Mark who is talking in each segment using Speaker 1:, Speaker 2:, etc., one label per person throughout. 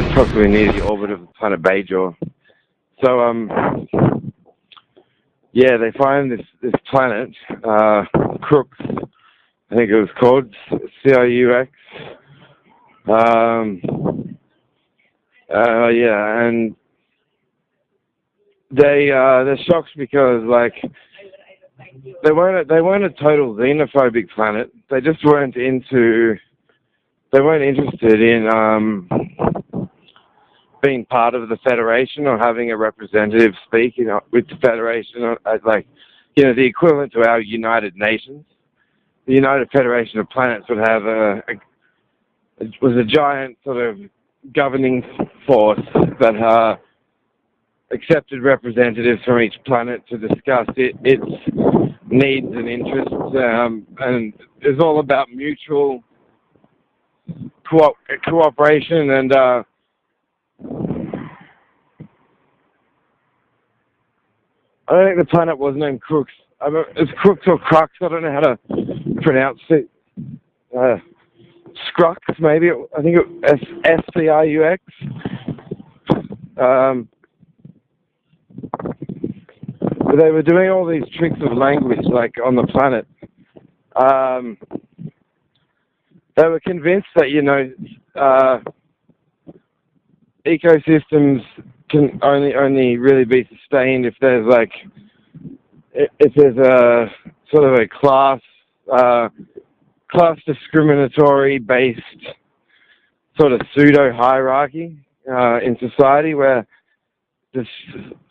Speaker 1: approximately near the orbit of the planet Bajor. So, yeah, they find this planet, Crux, I think it was called, Crux. Yeah, and they're shocked because, like, they weren't a total xenophobic planet. They just weren't interested in being part of the Federation or having a representative speak, with the Federation, the equivalent to our United Nations. The United Federation of Planets would have it was a giant sort of governing force that accepted representatives from each planet to discuss its needs and interests, and it's all about mutual cooperation and I don't think the planet was named Crux. It's Crux or Crux. I don't know how to pronounce it. Scrux, maybe. I think it's Scrux. But they were doing all these tricks of language, like on the planet. They were convinced that ecosystems can only really be sustained if there's a sort of a class discriminatory based sort of pseudo hierarchy in society, where just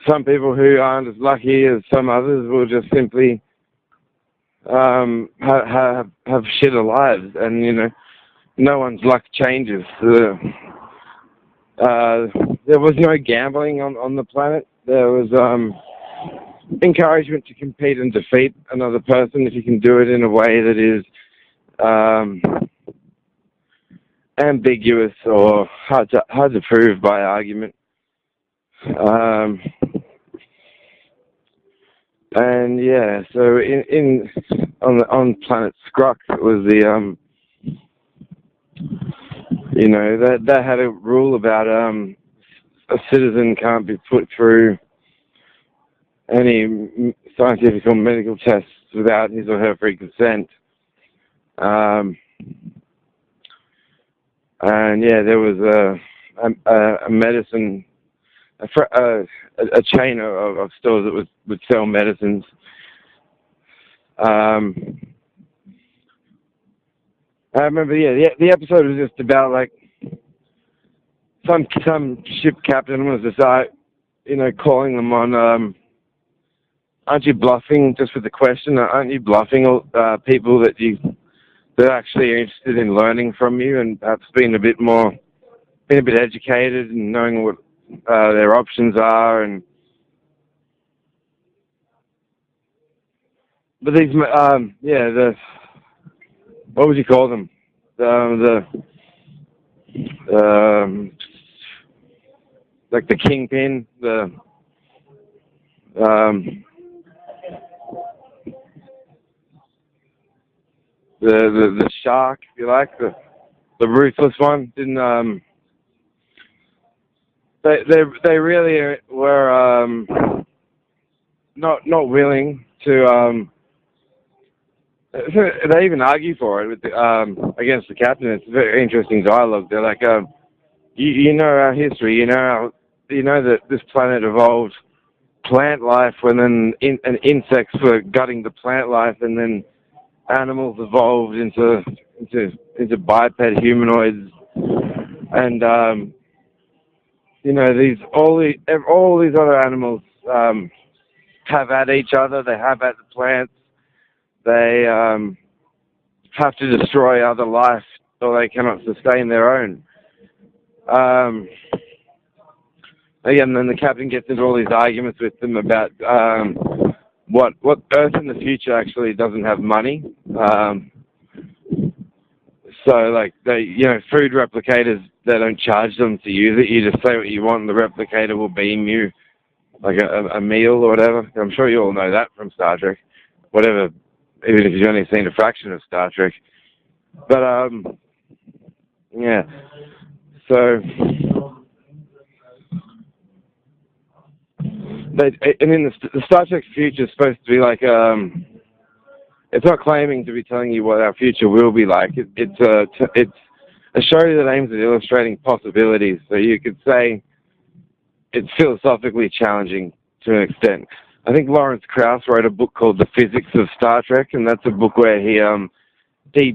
Speaker 1: some people who aren't as lucky as some others will just simply have shitter lives, and no one's luck changes. There was no gambling on the planet. There was encouragement to compete and defeat another person if you can do it in a way that is ambiguous or hard to prove by argument. And yeah, so on planet Scrux, it was that had a rule about a citizen can't be put through any scientific or medical tests without his or her free consent. And yeah, there was a medicine, a chain of stores that would sell medicines. I remember, yeah, the episode was just about like some ship captain was just calling them on. Aren't you bluffing? Just with the question, aren't you bluffing people that actually are interested in learning from you and perhaps being a bit educated and knowing what their options are, but these what would you call them? Like the kingpin, the shark, if you like, the ruthless one. Didn't they really were not willing to. They even argue for it against the captain. It's a very interesting dialogue. They're like, you know our history. You know that this planet evolved plant life, and then insects were gutting the plant life, and then animals evolved into biped humanoids, and all these other animals have at each other. They have at the plants. They have to destroy other life, or they cannot sustain their own. Again, then the captain gets into all these arguments with them about what Earth in the future actually doesn't have money. So, like, food replicators, they don't charge them to use it. You just say what you want, and the replicator will beam you like a meal or whatever. I'm sure you all know that from Star Trek. Whatever. Even if you've only seen a fraction of Star Trek. But, yeah. So, and in the Star Trek future is supposed to be like it's not claiming to be telling you what our future will be like. It's a show that aims at illustrating possibilities. So you could say it's philosophically challenging to an extent. I think Lawrence Krauss wrote a book called The Physics of Star Trek, and that's a book where he he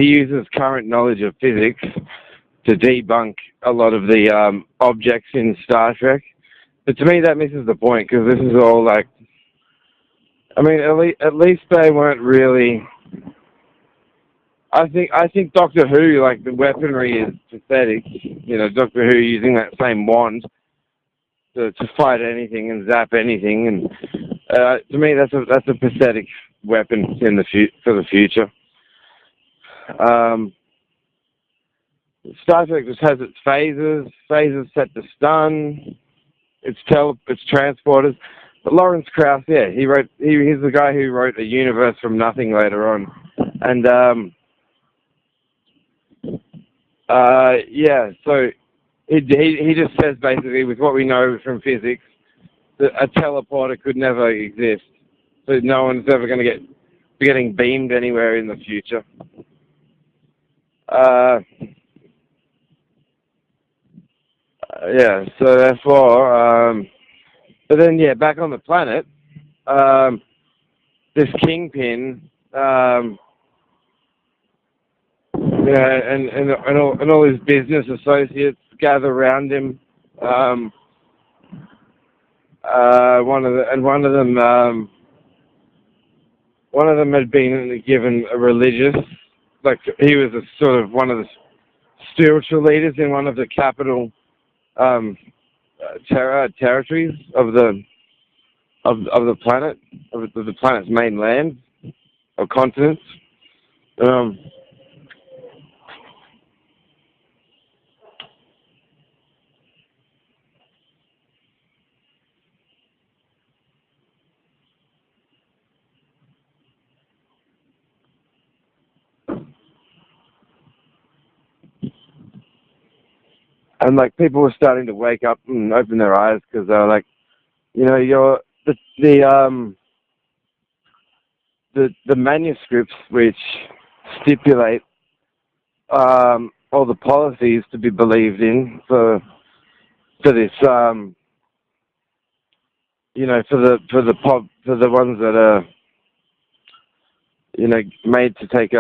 Speaker 1: uses current knowledge of physics to debunk a lot of the objects in Star Trek. But to me, that misses the point, because this is all like, I mean, at least they weren't really. I think Doctor Who, like, the weaponry is pathetic. You know, Doctor Who using that same wand to fight anything and zap anything, and to me, that's a pathetic weapon for the future. Star Trek just has its phases set to stun, its transporters. But Lawrence Krauss, yeah, he's the guy who wrote A Universe from Nothing later on, and yeah, so he just says basically, with what we know from physics, that a teleporter could never exist, so no one's ever going to be getting beamed anywhere in the future. Yeah, so therefore, but then, yeah, back on the planet, this Kingpin, yeah, and all his business associates gather around him. One of them had been given a religious, like, he was a sort of one of the spiritual leaders in one of the capital territories of the planet, of the planet's main land or continents. And like, people were starting to wake up and open their eyes, because they were like, you know, the manuscripts which stipulate all the policies to be believed in for this, you know, for the ones that are, you know, made to take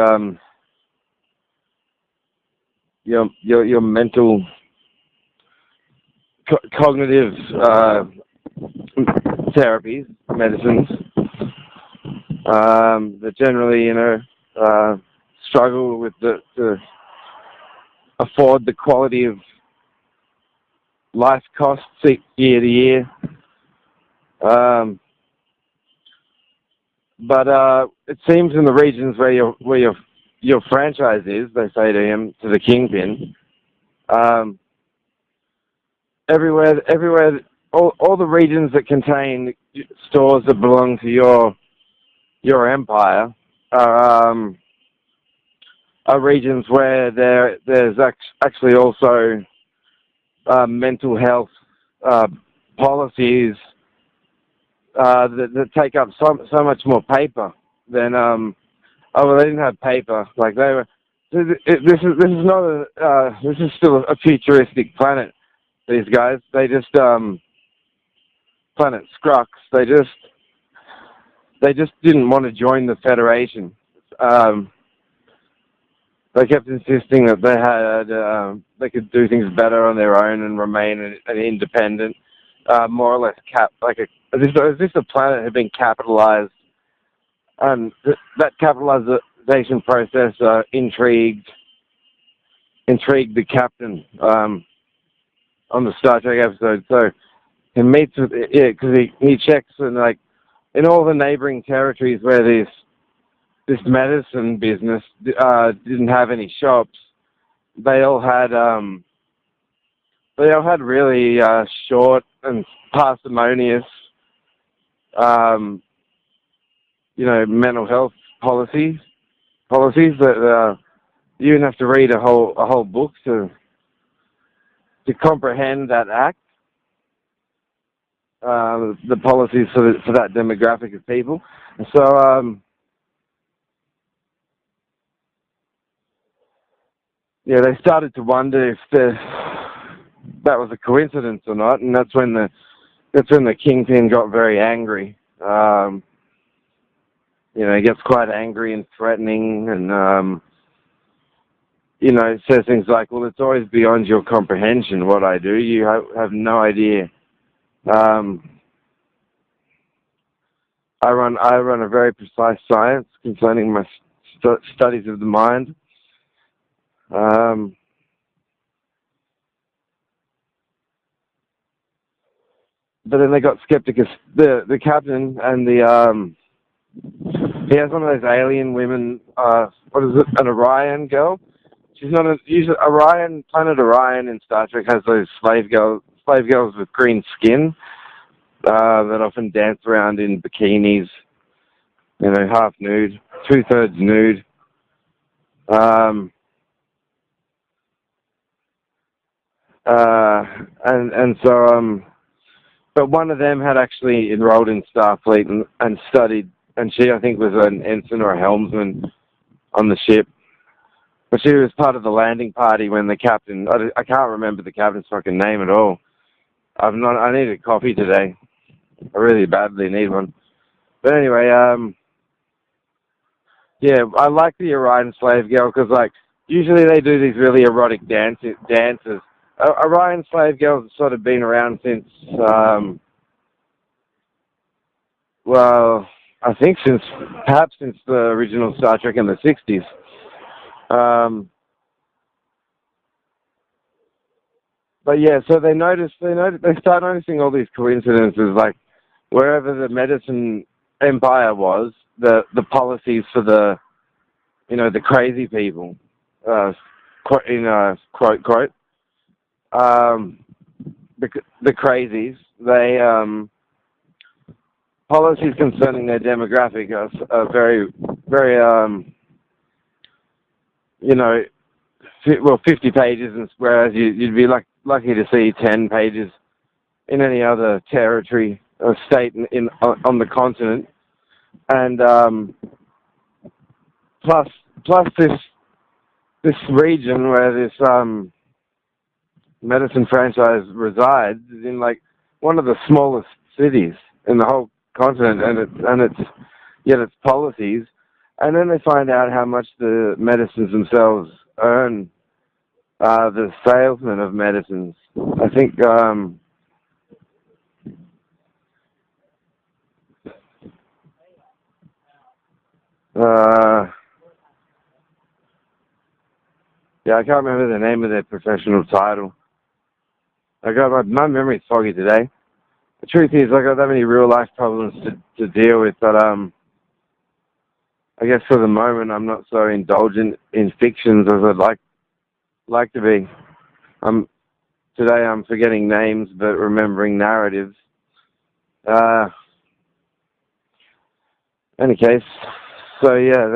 Speaker 1: your mental cognitive therapies, medicines, that generally, you know, struggle with to afford the quality of life costs year to year. But it seems in the regions where your franchise is, they say to the Kingpin, everywhere, all the regions that contain stores that belong to your empire are regions where there's actually also mental health policies that take up so much more paper than well, they didn't have paper, like they were. This is still a futuristic planet. These guys, they just planet Scrux. They just didn't want to join the Federation. They kept insisting that they could do things better on their own and remain an independent, more or less as if the planet had been capitalized, and that capitalization process intrigued the captain on the Star Trek episode. So he meets with, yeah, because he checks, and like in all the neighboring territories where this medicine business didn't have any shops, they all had really short and parsimonious you know, mental health policies that you even have to read a whole book to comprehend that act. the policies for that demographic of people. So, yeah, they started to wonder if that was a coincidence or not, and that's when the kingpin got very angry. He gets quite angry and threatening, and says things like, "Well, it's always beyond your comprehension what I do. You have no idea." I run a very precise science concerning my studies of the mind. But then they got skeptical. The captain and he has one of those alien women. What is it? An Orion girl. She's not usually Orion. Planet Orion in Star Trek has those slave girls with green skin that often dance around in bikinis. Half nude, 2/3 nude. And so but one of them had actually enrolled in Starfleet and studied, and she, I think, was an ensign or a helmsman on the ship. But she was part of the landing party when the captain, I can't remember the captain's fucking name at all. I need a coffee today. I really badly need one. But anyway, yeah, I like the Orion slave girl because, like, usually they do these really erotic dances. Orion slave girls have sort of been around since, well, I think perhaps since the original Star Trek in the 60s. But yeah, so they start noticing all these coincidences, like wherever the medicine empire was, the policies for the crazy people, quote, the crazies, policies concerning their demographic are very, very, 50 pages, whereas you'd be lucky to see 10 pages in any other territory or state on the continent, and plus this region where this medicine franchise resides is in like one of the smallest cities in the whole continent, and its policies, and then they find out how much the medicines themselves earn the salesmen of medicines. I think yeah, I can't remember the name of their professional title. My memory's foggy today. The truth is, I got that many real life problems to deal with, but I guess for the moment I'm not so indulgent in fictions as I'd like to be. Today I'm forgetting names but remembering narratives. Any case, so yeah,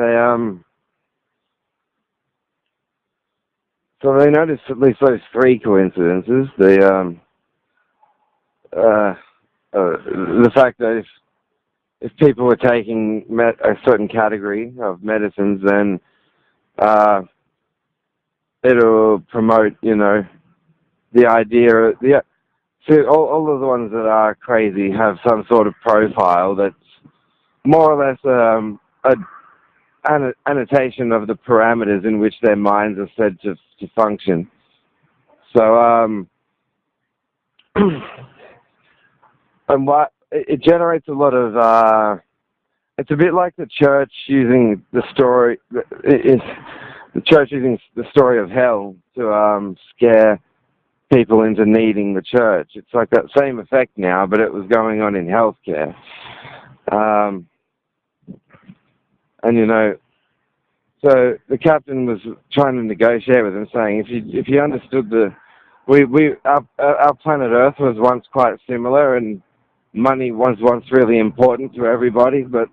Speaker 1: they noticed at least those three coincidences. The fact that if people were taking a certain category of medicines, then it'll promote, the idea. See, all of the ones that are crazy have some sort of profile that's more or less an annotation of the parameters in which their minds are said to function. So, and what it generates a lot of. It's a bit like the church using the story. The church using the story of hell to scare people into needing the church. It's like that same effect now, but it was going on in healthcare. And so the captain was trying to negotiate with them, saying, if you understood our planet Earth was once quite similar, and money was once really important to everybody, but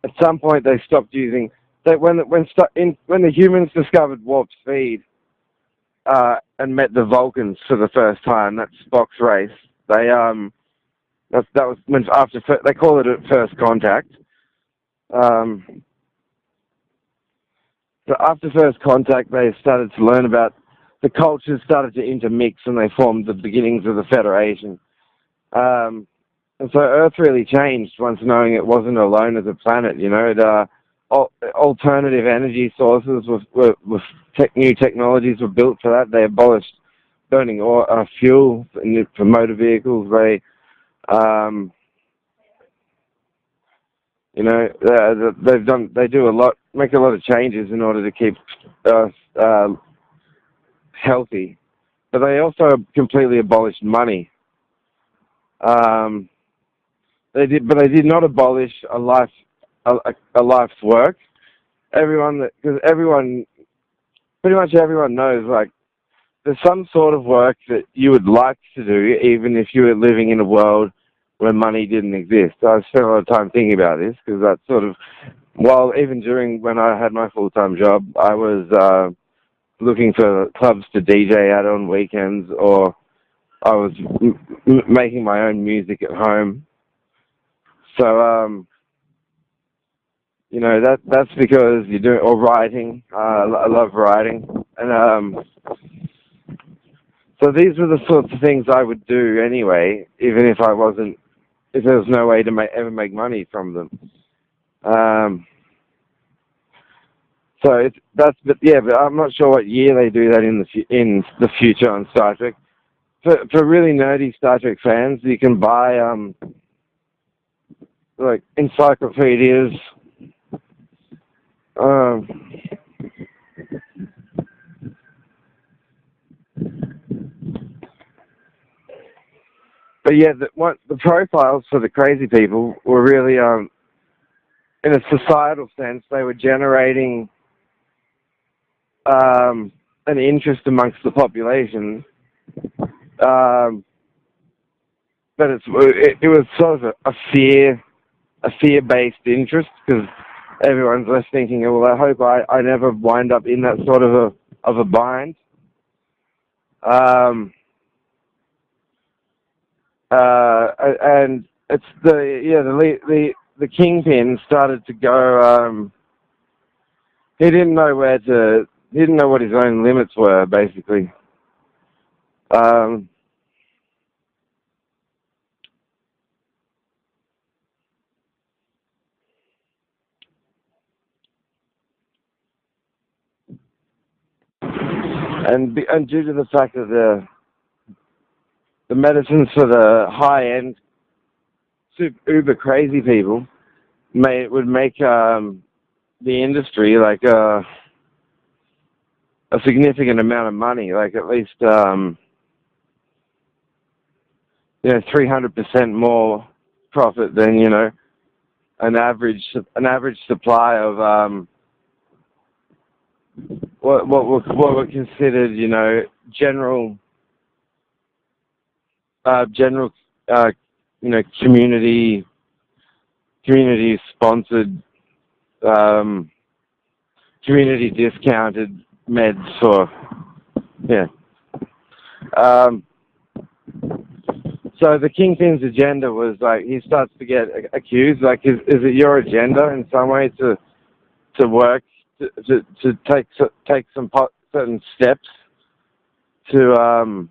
Speaker 1: at some point they stopped using that when the humans discovered warp speed and met the Vulcans for the first time, that's Spock's race. That was when they call it at first contact. Um, so after first contact, they started to learn about the cultures started to intermix, and they formed the beginnings of the Federation. And so Earth really changed once knowing it wasn't alone as a planet. Alternative energy sources new technologies were built for that. They abolished burning fuel for motor vehicles. They do make a lot of changes in order to keep Earth healthy. But they also completely abolished money. They did not abolish a life's work. Pretty much everyone knows, like, there's some sort of work that you would like to do, even if you were living in a world where money didn't exist. So I spent a lot of time thinking about this, because that's sort of, even during when I had my full-time job, I was looking for clubs to DJ at on weekends, or I was making my own music at home. So, that's because you do, or writing. I love writing. And so these were the sorts of things I would do anyway, even if if there was no way to ever make money from them. But I'm not sure what year they do that in the future on Star Trek. For really nerdy Star Trek fans, you can buy like encyclopedias. But yeah, the profiles for the crazy people were really, in a societal sense, they were generating an interest amongst the population. But it was sort of a fear-based interest, because everyone's less thinking, well, I hope I never wind up in that sort of a bind. And it's the Kingpin started to go. He didn't know what his own limits were, basically. And due to the fact that the medicines for the high-end, uber crazy people would make the industry like a significant amount of money, like at least 300% more profit than an average supply of what were considered general community sponsored, community discounted meds for So the Kingpin's agenda was like, he starts to get accused, like, is it your agenda in some way to work to take some certain steps to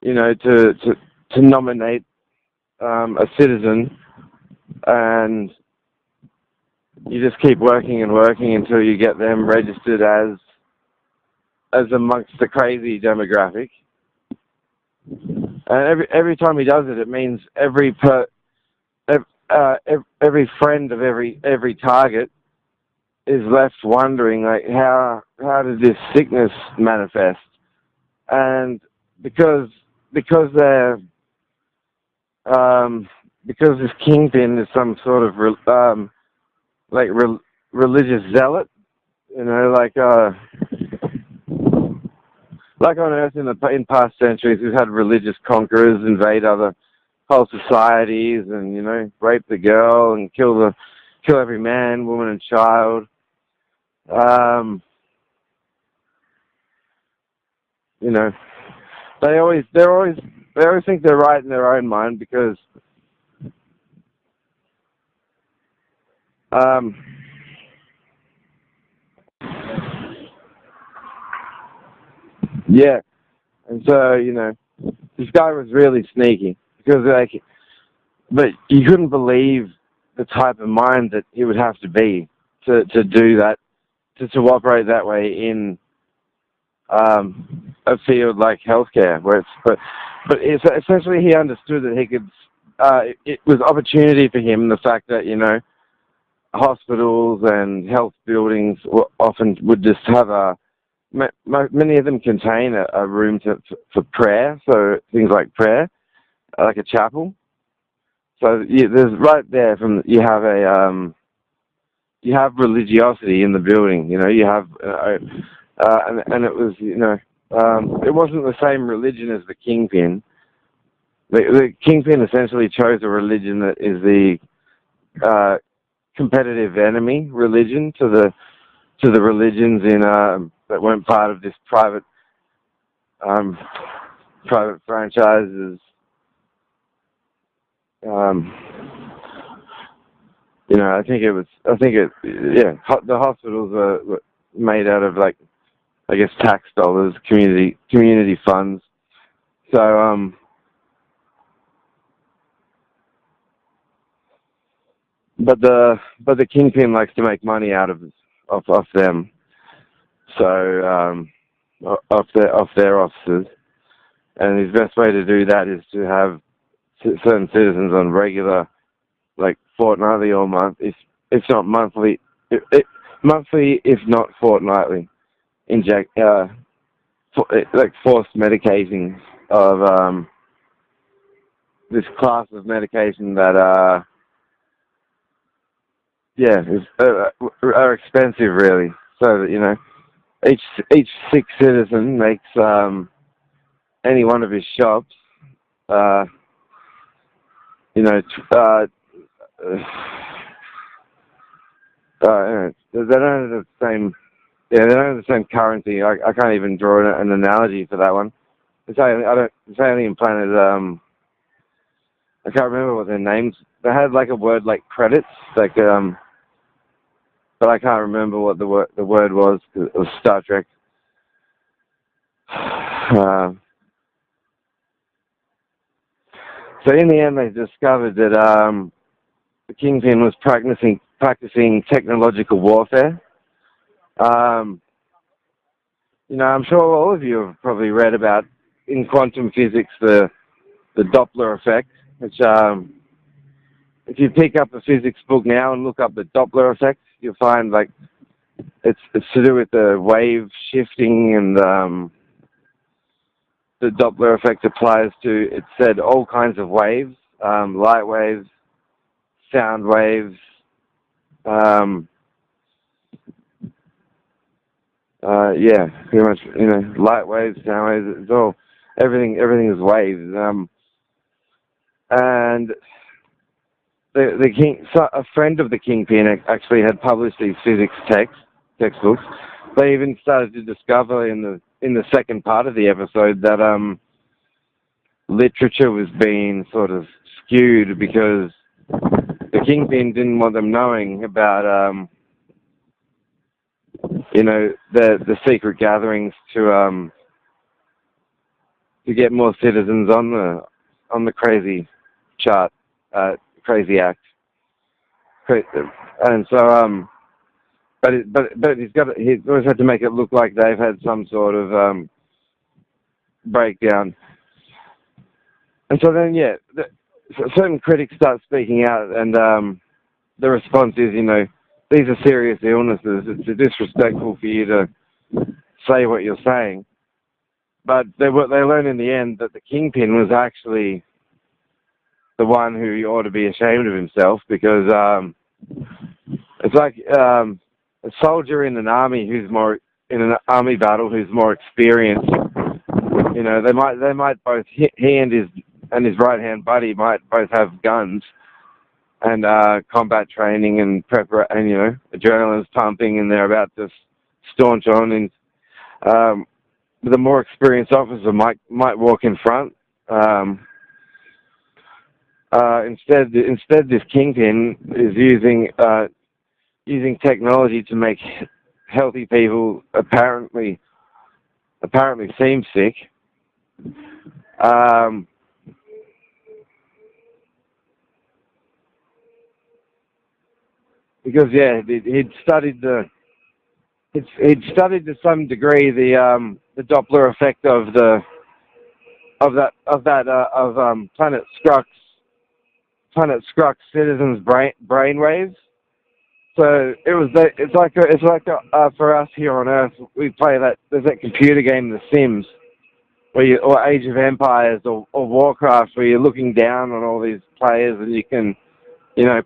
Speaker 1: to nominate a citizen, and you just keep working and working until you get them registered as amongst the crazy demographic. And every time he does it, it means every friend of every target is left wondering, like, how did this sickness manifest? And because they're because this Kingpin is some sort of religious zealot, like on Earth in past centuries, we've had religious conquerors invade other whole societies and rape the girl and kill every man, woman, and child. They're always they always think they're right in their own mind because yeah, and so this guy was really sneaky because but you couldn't believe the type of mind that he would have to be to do that, to operate that way in a field like healthcare, where but it's essentially he understood that he could. It was opportunity for him. The fact that hospitals and health buildings often would just have many of them contain a room for prayer, so things like prayer, like a chapel. So there's right there you have religiosity in the building. You have and it was it wasn't the same religion as the Kingpin. The Kingpin essentially chose a religion that is the competitive enemy religion to the religions that weren't part of this private franchises. The hospitals were made out of, like, I guess, tax dollars, community funds. So but the Kingpin likes to make money out of them. So off their officers, and his best way to do that is to have certain citizens on regular, like fortnightly or if not monthly, monthly if not fortnightly, like forced medicating of this class of medication that are expensive, really. So that each sick citizen makes any one of his shops they don't have the same. Yeah, they don't have the same currency. I can't even draw an analogy for that one. It's alien planet. I can't remember what their names. They had like a word like credits, like but I can't remember what the word was. 'Cause it was Star Trek. So in the end, they discovered that the Kingpin was practicing technological warfare. I'm sure all of you have probably read about in quantum physics the Doppler effect, which if you pick up a physics book now and look up the Doppler effect, you'll find like it's to do with the wave shifting, and the Doppler effect applies to, it said, all kinds of waves, light waves, sound waves, pretty much, light waves, sound waves, it's all, everything is waves. And the king, so a friend of the Kingpin actually had published these physics textbooks. They even started to discover in the second part of the episode that literature was being sort of skewed because the Kingpin didn't want them knowing about the secret gatherings to get more citizens on the crazy chart, crazy act, and so but he's always had to make it look like they've had some sort of breakdown, and so then certain critics start speaking out, and the response is, these are serious illnesses. It's disrespectful for you to say what you're saying. But they learn in the end that the Kingpin was actually the one who ought to be ashamed of himself, because it's like a soldier in an army in an army battle who's more experienced. They might both, he and his right hand buddy might both have guns and combat training and adrenaline's pumping, and they're about to staunch on. And the more experienced officer might walk in front Instead, this kingpin is using technology to make healthy people apparently seem sick. Because he'd studied to some degree the Doppler effect of Planet Skrukk's citizens' brain waves. So it's like for us here on Earth, we play there's that computer game, The Sims, or Age of Empires or Warcraft, where you're looking down on all these players and you can,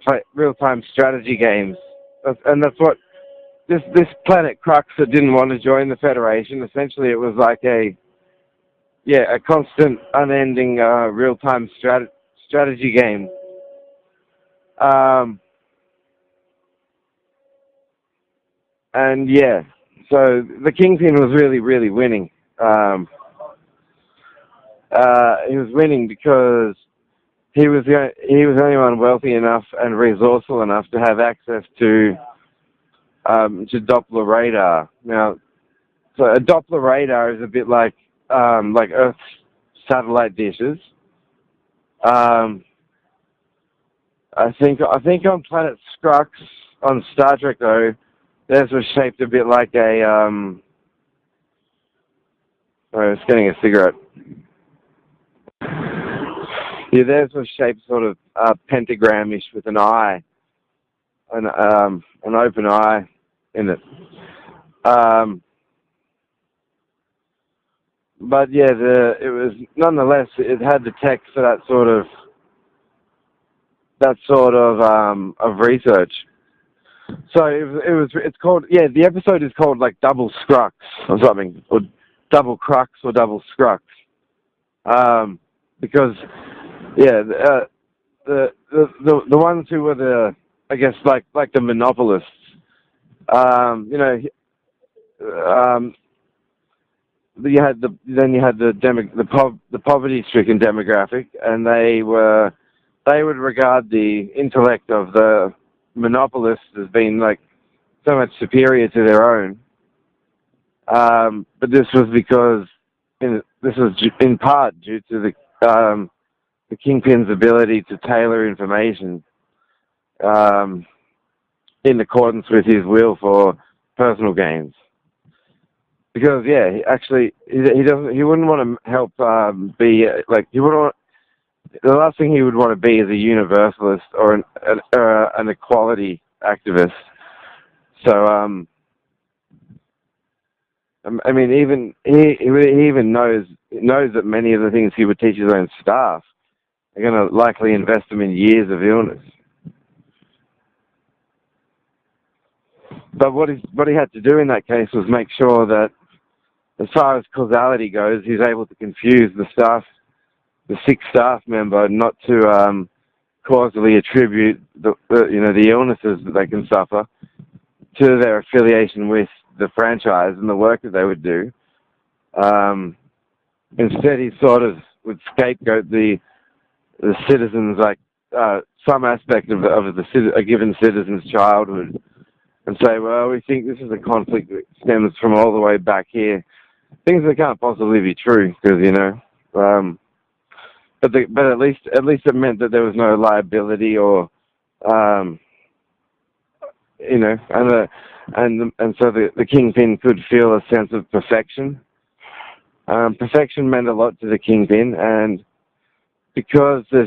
Speaker 1: play real-time strategy games. That's what this planet Crux that didn't want to join the Federation. Essentially, it was like a constant, unending real-time strategy game. So the Kingpin was really, really winning. He was winning because he was the only one wealthy enough and resourceful enough to have access to Doppler radar. Now, so a Doppler radar is a bit like Earth's satellite dishes. I think on Planet Skrux on Star Trek though, theirs was shaped a bit like a I was getting a cigarette. Yeah, theirs was shaped sort of pentagram-ish with an eye, an open eye in it. But yeah, it was nonetheless. It had the tech for that sort of research. So it's called, the episode is called like Double Scrux or something, or Double Crux or Double Scrux, because the ones who were like the monopolists, you had the poverty-stricken demographic, and they would regard the intellect of the monopolists as being like so much superior to their own. But this was because this was in part due to the Kingpin's ability to tailor information in accordance with his will for personal gains. Because he wouldn't want to help be like he wouldn't want, the last thing he would want to be is a universalist or an equality activist. So I mean, even he even knows that many of the things he would teach his own staff are going to likely invest them in years of illness. But what he had to do in that case was make sure that, as far as causality goes, he's able to confuse the sick staff member not to causally attribute the illnesses that they can suffer to their affiliation with the franchise and the work that they would do. Instead, he sort of would scapegoat the citizens, like some aspect of a given citizen's childhood, and say, well, we think this is a conflict that stems from all the way back here. Things that can't possibly be true, because but at least it meant that there was no liability or and so the Kingpin could feel a sense of perfection. Perfection meant a lot to the Kingpin, and because no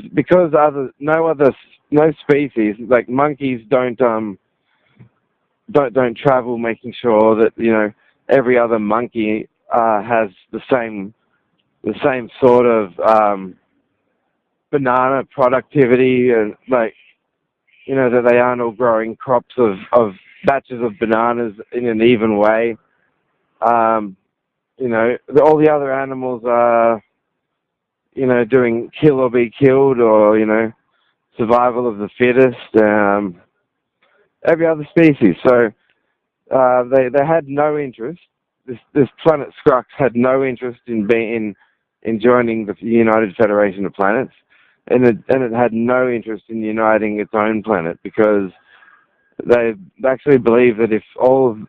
Speaker 1: species, like monkeys don't travel making sure that every other monkey has the same sort of banana productivity, and that they aren't all growing crops of batches of bananas in an even way. All the other animals are doing kill or be killed, or survival of the fittest. Every other species. So they had no interest. This planet Skrux had no interest in in joining the United Federation of Planets, and it had no interest in uniting its own planet, because they actually believe that if all of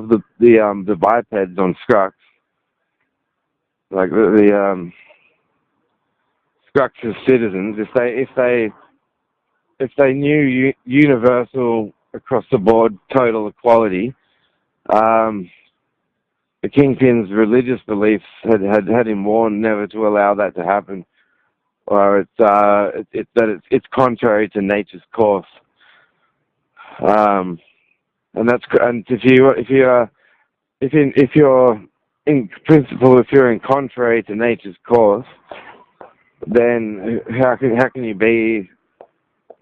Speaker 1: the bipeds on Skrux, like the Skrux's citizens, if they knew universal across the board total equality, the Kingpin's religious beliefs had him warned never to allow that to happen, or it's contrary to nature's course. And if you're in principle, if you're in contrary to nature's course, then how can you be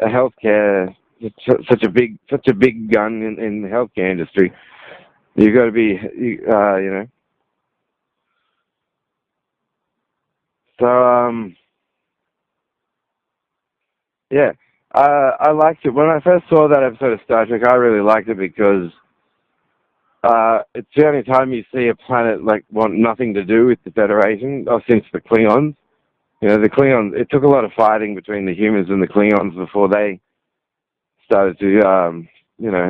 Speaker 1: a healthcare such a big gun in the healthcare industry? You got to be you know. So yeah, I liked it when I first saw that episode of Star Trek. I really liked it because it's the only time you see a planet like want nothing to do with the Federation, or since the Klingons. You know, the Klingons. It took a lot of fighting between the humans and the Klingons before they started to,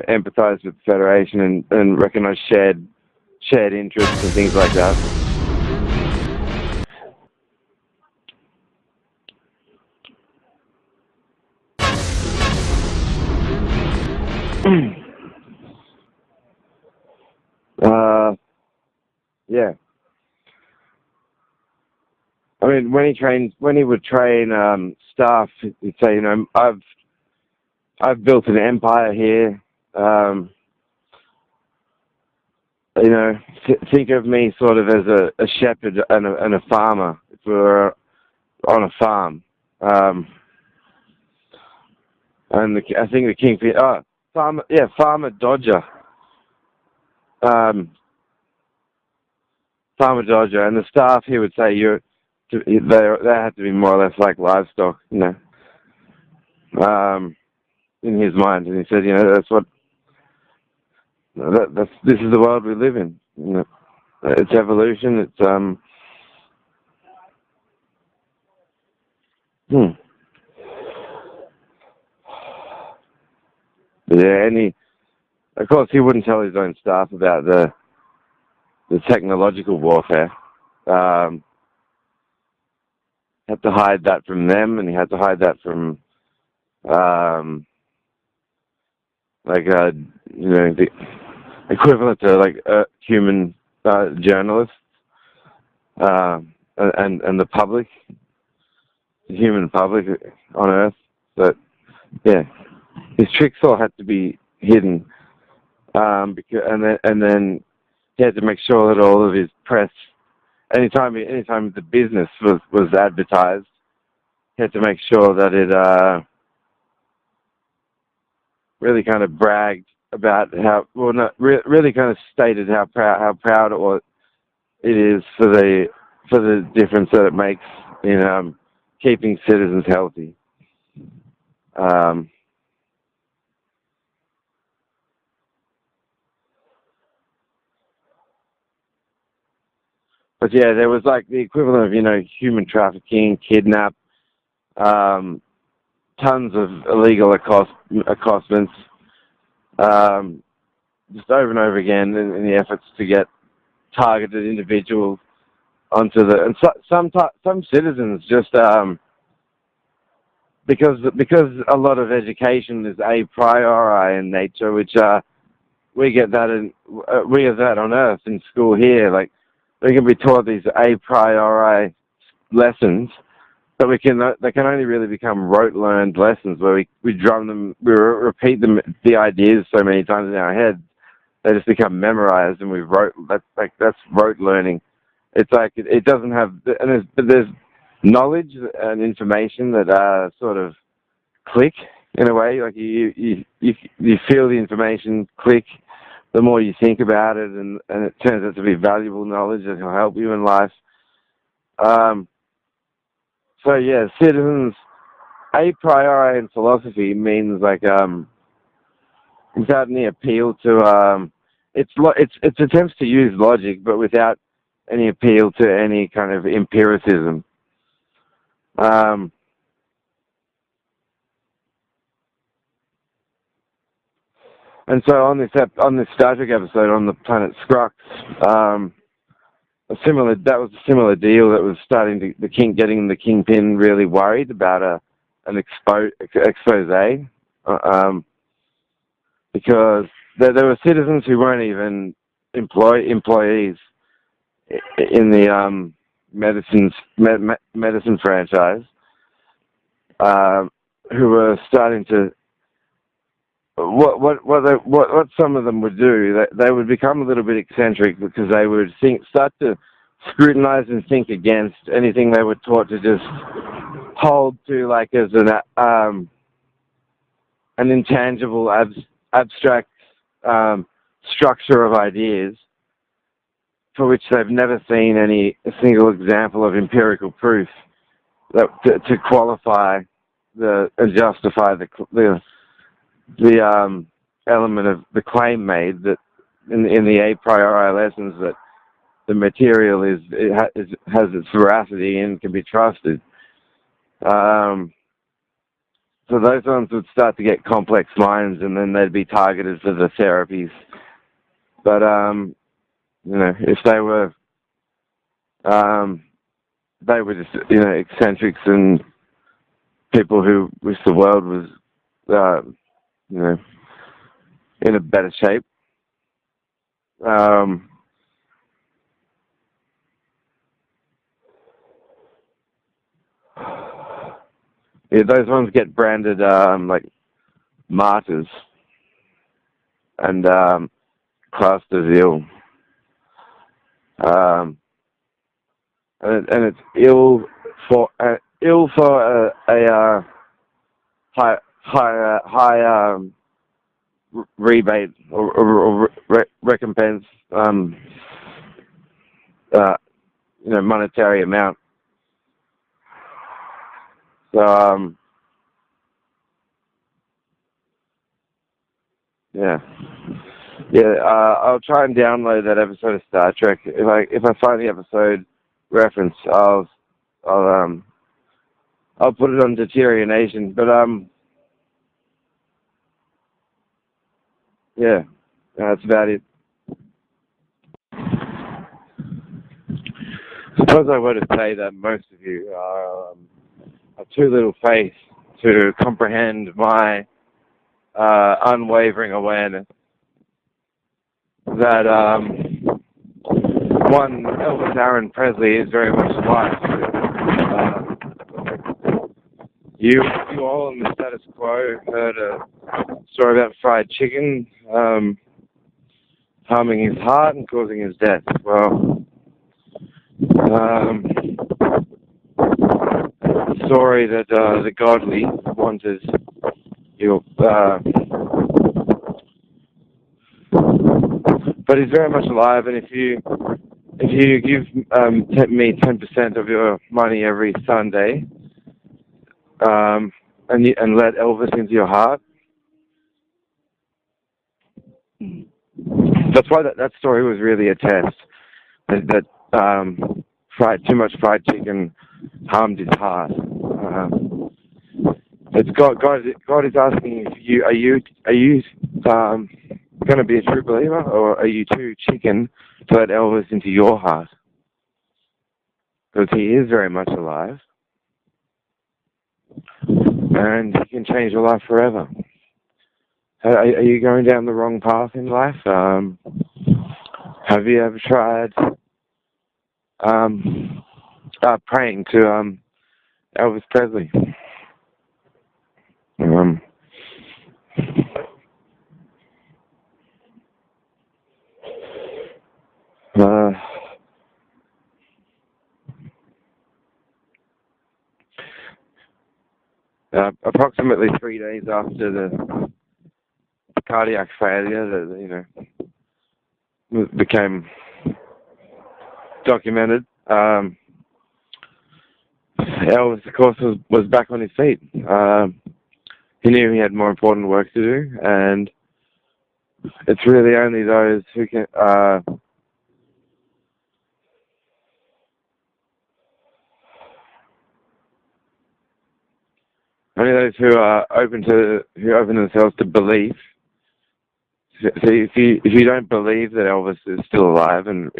Speaker 1: empathize with the Federation and recognize shared interests and things like that. Yeah. I mean, when he would train staff, he'd say, you know, I've built an empire here. You know, think of me sort of as a shepherd and a farmer. If we were on a farm, and I think the Kingpin, Farmer Dodger, Farmer Dodger, and the staff, he would say they had to be more or less like livestock, you know, in his mind, and he said, you know, this is the world we live in. You know, it's evolution. It's Yeah, and of course, he wouldn't tell his own staff about the technological warfare. Had to hide that from them, and he had to hide that from, the equivalent to human journalists and the public, the human public on Earth. But yeah, his tricks all had to be hidden, and then he had to make sure that all of his press, anytime the business was advertised, he had to make sure that it really kind of bragged about really kind of stated how proud it is for the difference that it makes in keeping citizens healthy. But yeah, there was like the equivalent of, you know, human trafficking, kidnap, tons of illegal accostments, just over and over again in the efforts to get targeted individuals onto and some citizens just because a lot of education is a priori in nature, which we get that on Earth in school here. Like, they can be taught these a priori lessons, but they can only really become rote learned lessons where we drum them, we repeat the ideas so many times in our heads, they just become memorized, and that's rote learning. It's like it doesn't have, and there's knowledge and information that sort of click in a way. Like you feel the information click the more you think about it, and it turns out to be valuable knowledge that will help you in life. So yeah, citizens a priori in philosophy means like without any appeal to it's attempts to use logic, but without any appeal to any kind of empiricism. And so on this Star Trek episode on the planet Scrux, that was a similar deal that was starting to getting the Kingpin really worried about an expose, because there were citizens who weren't even employees in the medicine franchise, who were starting to what some of them would do. They would become a little bit eccentric because they would start to scrutinize and think against anything they were taught to just hold to, like as an intangible, abstract structure of ideas for which they've never seen a single example of empirical proof that to qualify and justify the element of the claim made that in the a priori lessons that the material has its veracity and can be trusted. So those ones would start to get complex minds, and then they'd be targeted for the therapies. But if they were just eccentrics and people who wish the world was in a better shape. Those ones get branded like martyrs and classed as ill. And it's ill for a high rebate or recompense, monetary amount. So I'll try and download that episode of Star Trek. If I find the episode reference, I'll put it on Deterioration. But that's about it. Suppose I were to say that most of you are too little faith to comprehend my unwavering awareness that one Elvis Aaron Presley is very much alive. You all in the status quo heard a story about fried chicken harming his heart and causing his death. Well, the story that the godly wanted you, but he's very much alive. And if you give me 10% of your money every Sunday, and let Elvis into your heart, that's why that story was really a test. That too much fried chicken harmed his heart. It's God is asking if are you going to be a true believer, or are you too chicken to let Elvis into your heart? Because he is very much alive, and he can change your life forever. Are you going down the wrong path in life? Have you ever tried praying to Elvis Presley? Approximately 3 days after the cardiac failure that became documented, Elvis, of course, was back on his feet. He knew he had more important work to do, and it's really only those who can only those who are who open themselves to belief. So if you don't believe that Elvis is still alive and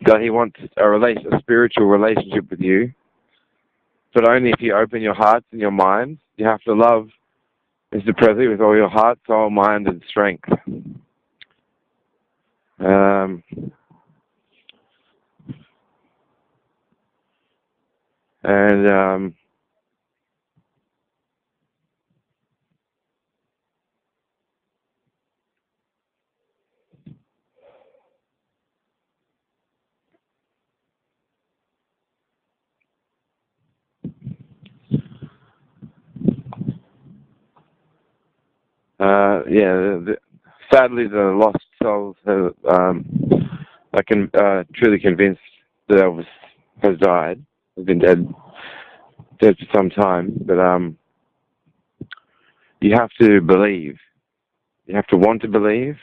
Speaker 1: that he wants a spiritual relationship with you, but only if you open your hearts and your minds. You have to love Mr. Presley with all your heart, soul, mind, and strength. Sadly, the lost souls are truly convinced that Elvis has died. He's been dead for some time, but you have to believe. You have to want to believe.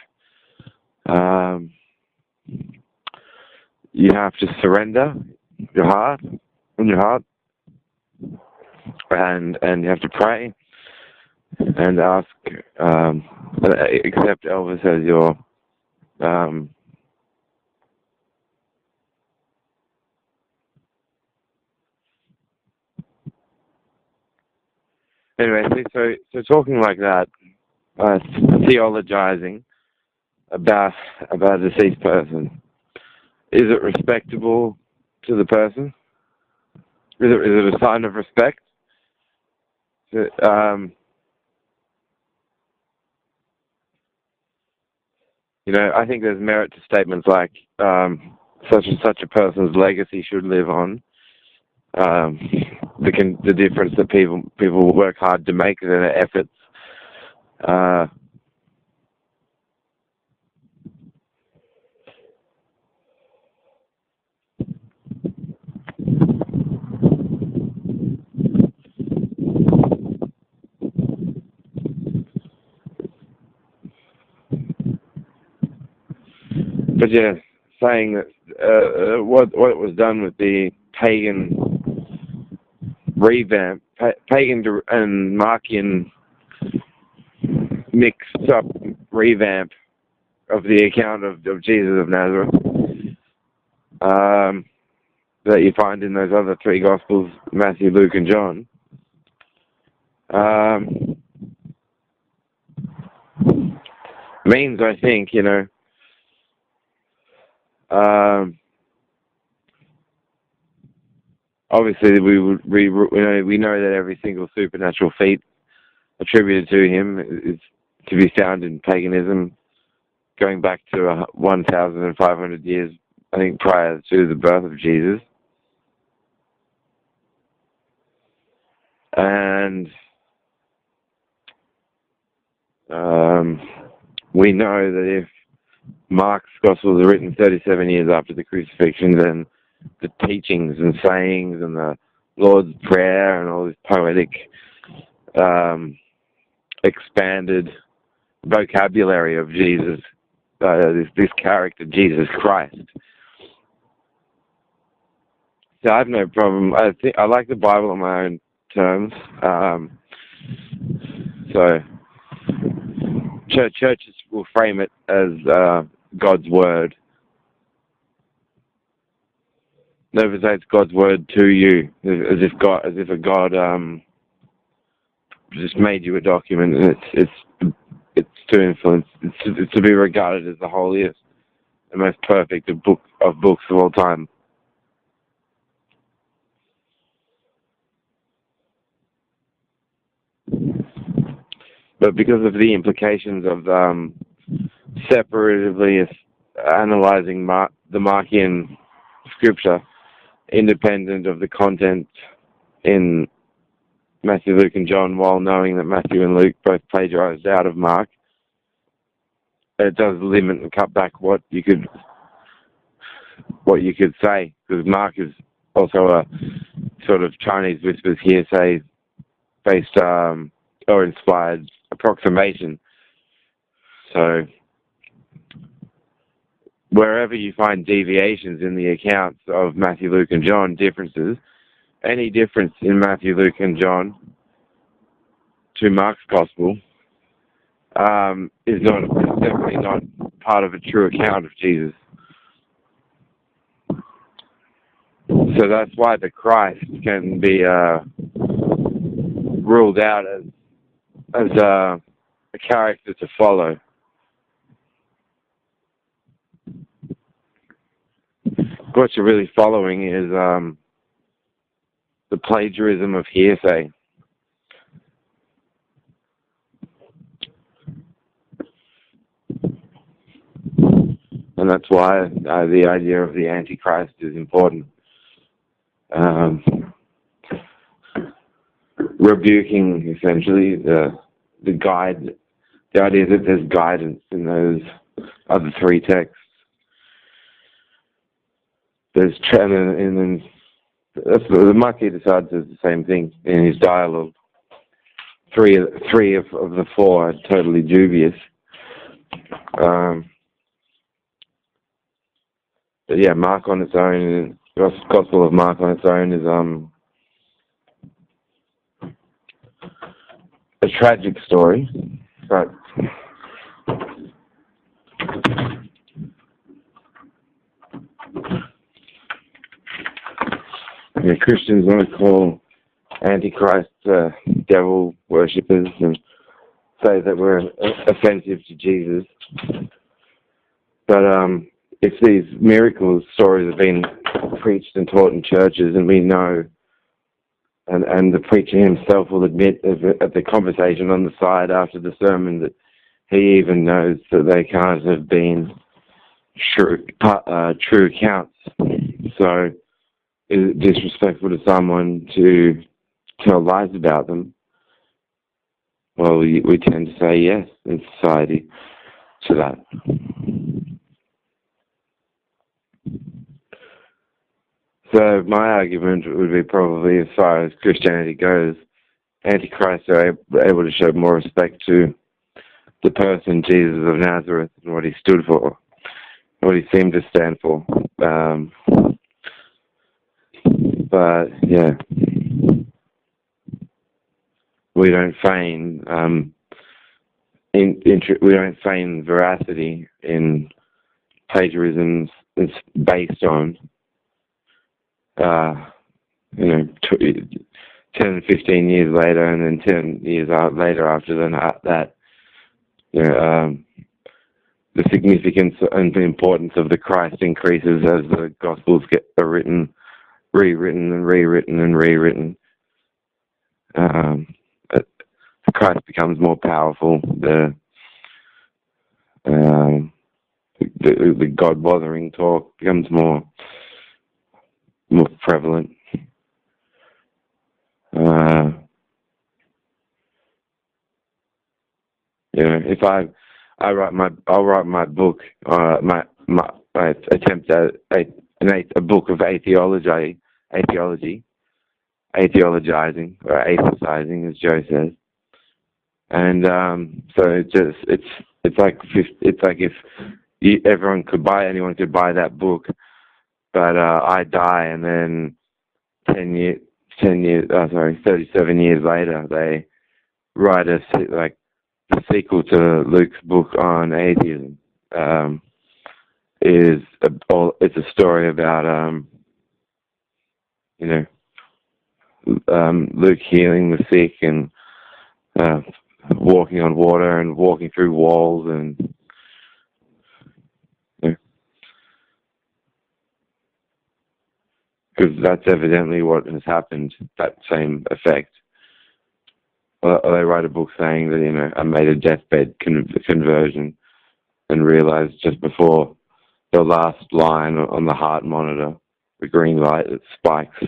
Speaker 1: You have to surrender your heart, and you have to pray and ask, accept Elvis as your anyway. So talking like that, theologizing about a deceased person, is it respectable to the person? Is it a sign of respect? I think there's merit to statements like such and such a person's legacy should live on. The difference that people work hard to make in their efforts. But yeah, saying that what was done with the pagan revamp, pagan and Markian mixed up revamp of the account of Jesus of Nazareth that you find in those other three Gospels, Matthew, Luke, and John. Means, I think, obviously we know that every single supernatural feat attributed to him is to be found in paganism, going back to 1,500 years, I think, prior to the birth of Jesus. And we know that if Mark's Gospel was written 37 years after the crucifixion, then the teachings and sayings and the Lord's Prayer and all this poetic, expanded vocabulary of Jesus, this character, Jesus Christ. So I have no problem. I like the Bible on my own terms. So churches will frame it as God's word. Never say it's God's word to you, as if a God just made you a document, and it's to influence. It's to be regarded as the holiest and most perfect of books of all time. But because of the implications of separatively analyzing the Markian scripture, independent of the content in Matthew, Luke, and John, while knowing that Matthew and Luke both plagiarized out of Mark, it does limit and cut back what you could say, because Mark is also a sort of Chinese whispers hearsay based or inspired approximation. So wherever you find deviations in the accounts of Matthew, Luke, and John, differences, any difference in Matthew, Luke, and John to Mark's Gospel is definitely not part of a true account of Jesus. So that's why the Christ can be ruled out as a character to follow. What you're really following is the plagiarism of hearsay. And that's why the idea of the Antichrist is important. Rebuking, essentially, the guide, the idea that there's guidance in those other three texts. There's and then the Marquis de Sade says the same thing in his dialogue. Three of the four are totally dubious. But yeah, Mark on its own, the Gospel of Mark on its own is a tragic story, but yeah, Christians want to call Antichrist devil worshippers and say that we're offensive to Jesus. But if these miracle stories have been preached and taught in churches, and we know, and the preacher himself will admit at the conversation on the side after the sermon that he even knows that they can't have been true accounts. So is it disrespectful to someone to tell lies about them? Well, we tend to say yes in society to that. So my argument would be probably, as far as Christianity goes, Antichrists are able to show more respect to the person Jesus of Nazareth and what he stood for, what he seemed to stand for. But yeah, we don't feign we don't feign veracity in plagiarisms. It's based on 10 and 15 years later, and then 10 years later after that, the significance and the importance of the Christ increases as the Gospels get rewritten and rewritten and rewritten. Christ becomes more powerful. The God-bothering talk becomes more prevalent. If I'll write my book, my attempt at a book of atheologizing, or atheologizing, as Joe says. And so it's like if anyone could buy that book, but I die, and then 37 years later, they write the sequel to Luke's book on atheism. It's a story about Luke healing the sick and walking on water and walking through walls, and because that's evidently what has happened, that same effect. Well, they write a book saying that, I made a deathbed conversion and realized just before the last line on the heart monitor, the green light that spikes.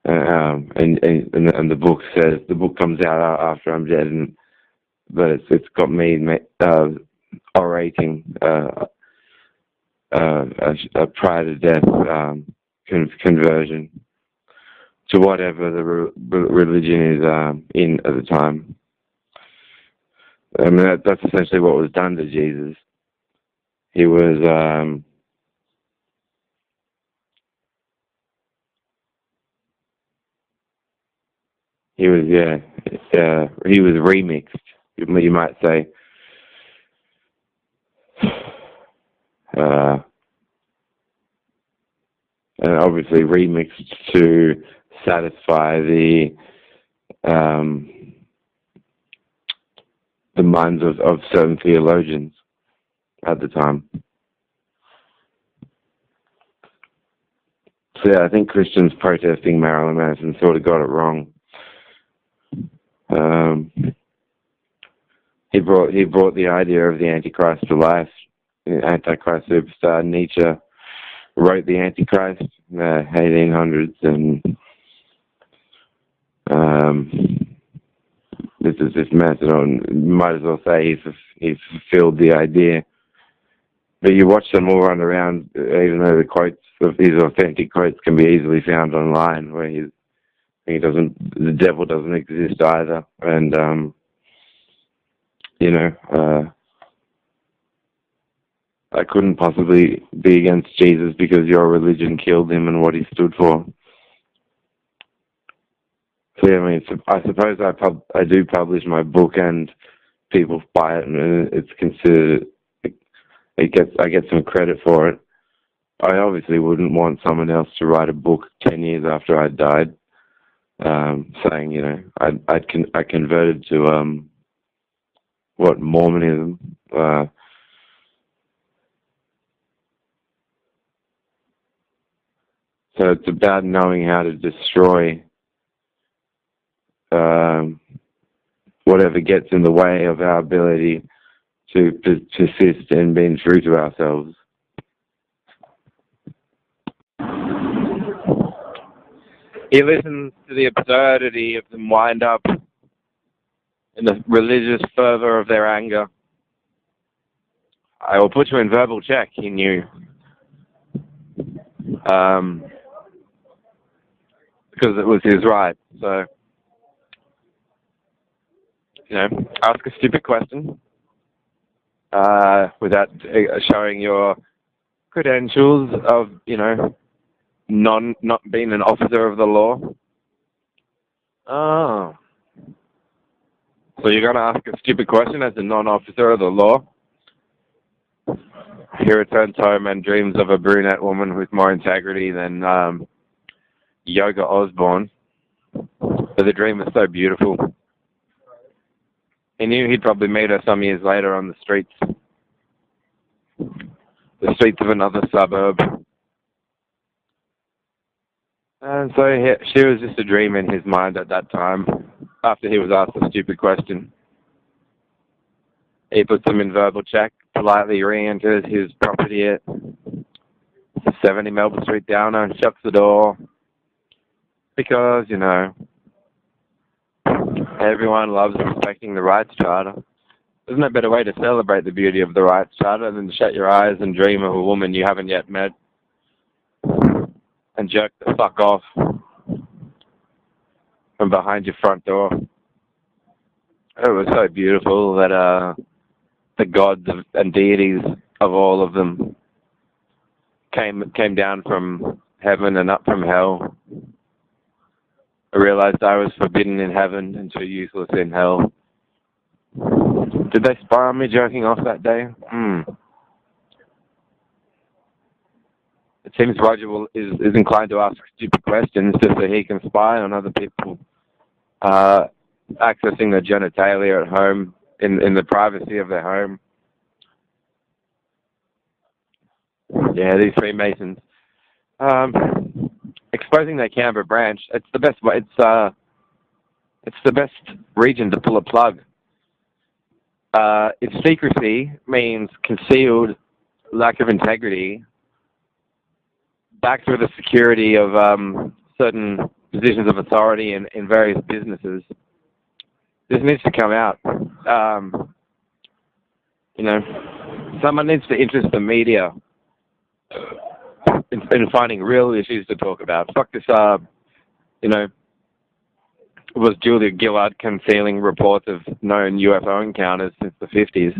Speaker 1: And the book says, the book comes out after I'm dead, but it's got me orating a prior to death conversion to whatever the religion is in at the time. I mean, that's essentially what was done to Jesus. He was he was remixed, you might say. And obviously remixed to satisfy the minds of certain theologians at the time. So yeah, I think Christians protesting Marilyn Manson sort of got it wrong. He brought the idea of the Antichrist to life. Antichrist superstar Nietzsche wrote the Antichrist in the 1800s, and this is this Macedon. Might as well say he's fulfilled the idea. But you watch them all run around, even though the quotes of these authentic quotes can be easily found online, where the devil doesn't exist either, and I couldn't possibly be against Jesus because your religion killed him and what he stood for. So yeah, I mean, I suppose I do publish my book and people buy it, and it's considered. I get some credit for it. I obviously wouldn't want someone else to write a book 10 years after I died, saying I converted to Mormonism. So it's about knowing how to destroy whatever gets in the way of our ability to persist in being true to ourselves. He listens to the absurdity of them wind up in the religious fervor of their anger. I will put you in verbal check, he knew. Because it was his right. So, ask a stupid question without showing your credentials of, not being an officer of the law. Oh. So you're going to ask a stupid question as a non-officer of the law? He returns home and dreams of a brunette woman with more integrity than Yoga Osborne. But the dream was so beautiful. He knew he'd probably meet her some years later on the streets of another suburb. And so she was just a dream in his mind at that time, after he was asked a stupid question. He puts them in verbal check, politely re-enters his property at 70 Melbourne Street Downer and shuts the door. Because, everyone loves respecting the Rights Charter. Isn't there a better way to celebrate the beauty of the Rights Charter than to shut your eyes and dream of a woman you haven't yet met and jerk the fuck off from behind your front door? It was so beautiful that the gods and deities of all of them came down from heaven and up from hell. I realized I was forbidden in heaven and too useless in hell. Did they spy on me jerking off that day? It seems Roger is inclined to ask stupid questions just so he can spy on other people accessing their genitalia at home in the privacy of their home. Yeah, these Freemasons. Exposing their Canberra branch, it's the best way. It's the best region to pull a plug. If secrecy means concealed lack of integrity, backed with the security of certain positions of authority in various businesses, this needs to come out. Someone needs to interest the media in finding real issues to talk about. Fuck this, was Julia Gillard concealing reports of known UFO encounters since the 50s.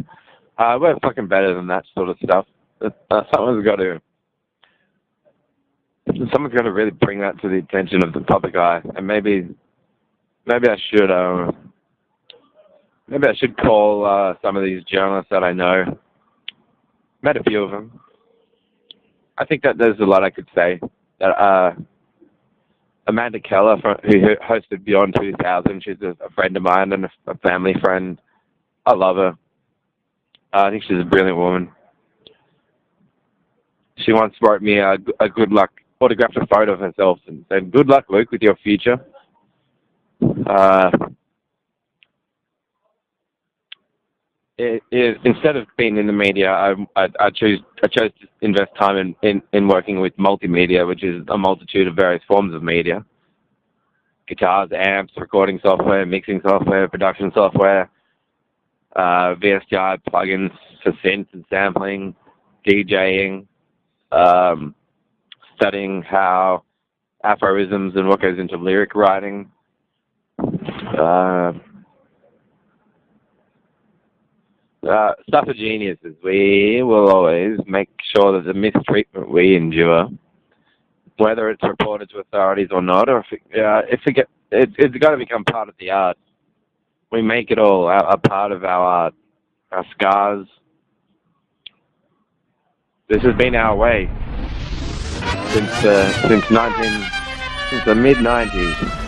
Speaker 1: We're fucking better than that sort of stuff. someone's got to really bring that to the attention of the public eye, and maybe I should call some of these journalists that I know. Met a few of them. I think that there's a lot I could say. That Amanda Keller, who hosted Beyond 2000, she's a friend of mine and a family friend. I love her. I think she's a brilliant woman. She once wrote me a good luck, autographed a photo of herself and said, "Good luck, Luke, with your future." Instead of being in the media, I chose to invest time in working with multimedia, which is a multitude of various forms of media: guitars, amps, recording software, mixing software, production software, VSTI plugins for synths and sampling, DJing, studying how aphorisms and what goes into lyric writing. Stuff of geniuses. We will always make sure that the mistreatment we endure, whether it's reported to authorities or not, or it's got to become part of the art. We make it all a part of our art, our scars. This has been our way since the mid-90s.